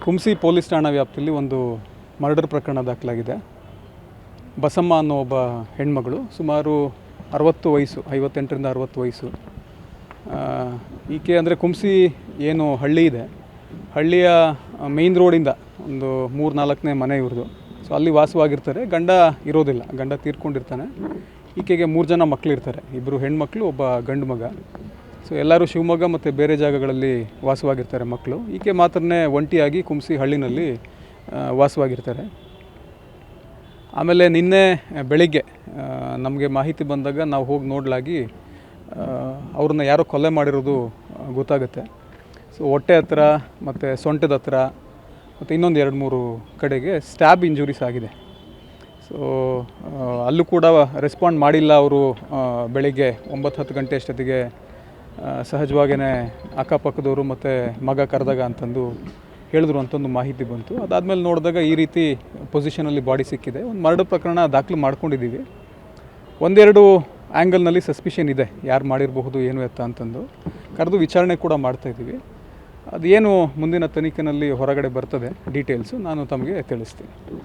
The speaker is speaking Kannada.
ಕುಂಸಿ ಪೊಲೀಸ್ ಠಾಣಾ ವ್ಯಾಪ್ತಿಯಲ್ಲಿ ಒಂದು ಮರ್ಡರ್ ಪ್ರಕರಣ ದಾಖಲಾಗಿದೆ. ಬಸಮ್ಮ ಅನ್ನೋ ಒಬ್ಬ ಹೆಣ್ಮಗಳು, ಸುಮಾರು 60 ವಯಸ್ಸು, 58ರಿಂದ 60 ವಯಸ್ಸು. ಈಕೆ ಅಂದರೆ ಕುಂಸಿ ಏನು ಹಳ್ಳಿ ಇದೆ, ಹಳ್ಳಿಯ ಮೇಯ್ನ್ ರೋಡಿಂದ ಒಂದು 3-4ನೇ ಮನೆ ಇವ್ರದ್ದು. ಸೊ ಅಲ್ಲಿ ವಾಸವಾಗಿರ್ತಾರೆ. ಗಂಡ ಇರೋದಿಲ್ಲ, ಗಂಡ ತೀರ್ಕೊಂಡಿರ್ತಾನೆ. ಈಕೆಗೆ 3 ಜನ ಮಕ್ಕಳಿರ್ತಾರೆ, 2 ಹೆಣ್ಮಕ್ಳು, ಒಬ್ಬ ಗಂಡು ಮಗ. ಸೊ ಎಲ್ಲರೂ ಶಿವಮೊಗ್ಗ ಮತ್ತು ಬೇರೆ ಜಾಗಗಳಲ್ಲಿ ವಾಸವಾಗಿರ್ತಾರೆ ಮಕ್ಕಳು. ಈಕೆ ಮಾತ್ರನೇ ಒಂಟಿಯಾಗಿ ಕುಂಸಿ ಹಳ್ಳಿನಲ್ಲಿ ವಾಸವಾಗಿರ್ತಾರೆ. ಆಮೇಲೆ ನಿನ್ನೆ ಬೆಳಿಗ್ಗೆ ನಮಗೆ ಮಾಹಿತಿ ಬಂದಾಗ ನಾವು ಹೋಗಿ ನೋಡಲಾಗಿ ಅವ್ರನ್ನ ಯಾರೋ ಕೊಲೆ ಮಾಡಿರೋದು ಗೊತ್ತಾಗುತ್ತೆ. ಸೊ ಹೊಟ್ಟೆ ಹತ್ರ ಮತ್ತು ಸೊಂಟದ ಹತ್ರ ಮತ್ತು ಇನ್ನೊಂದು 2-3 ಕಡೆಗೆ ಸ್ಟ್ಯಾಬ್ ಇಂಜುರೀಸ್ ಆಗಿದೆ. ಸೊ ಅಲ್ಲೂ ಕೂಡ ರೆಸ್ಪಾಂಡ್ ಮಾಡಿಲ್ಲ ಅವರು. ಬೆಳಿಗ್ಗೆ 9-10 ಗಂಟೆ ಅಷ್ಟೊತ್ತಿಗೆ ಸಹಜವಾಗಿಯೇ ಅಕ್ಕಪಕ್ಕದವರು ಮತ್ತು ಮಗ ಕರೆದಾಗ ಅಂತಂದು ಹೇಳಿದ್ರು ಅಂತ ಒಂದು ಮಾಹಿತಿ ಬಂತು. ಅದಾದಮೇಲೆ ನೋಡಿದಾಗ ಈ ರೀತಿ ಪೊಸಿಷನಲ್ಲಿ ಬಾಡಿ ಸಿಕ್ಕಿದೆ. ಒಂದು ಮರ್ಡರ್ ಪ್ರಕರಣ ದಾಖಲು ಮಾಡ್ಕೊಂಡಿದ್ದೀವಿ. 1-2 ಆ್ಯಂಗಲ್ನಲ್ಲಿ ಸಸ್ಪಿಷನ್ ಇದೆ, ಯಾರು ಮಾಡಿರಬಹುದು ಏನು ಎತ್ತ ಅಂತಂದು. ಕರೆದು ವಿಚಾರಣೆ ಕೂಡ ಮಾಡ್ತಾಯಿದ್ದೀವಿ. ಅದೇನು ಮುಂದಿನ ತನಿಖೆಯಲ್ಲಿ ಹೊರಗಡೆ ಬರ್ತದೆ ಡೀಟೇಲ್ಸು ನಾನು ತಮಗೆ ತಿಳಿಸ್ತೀನಿ.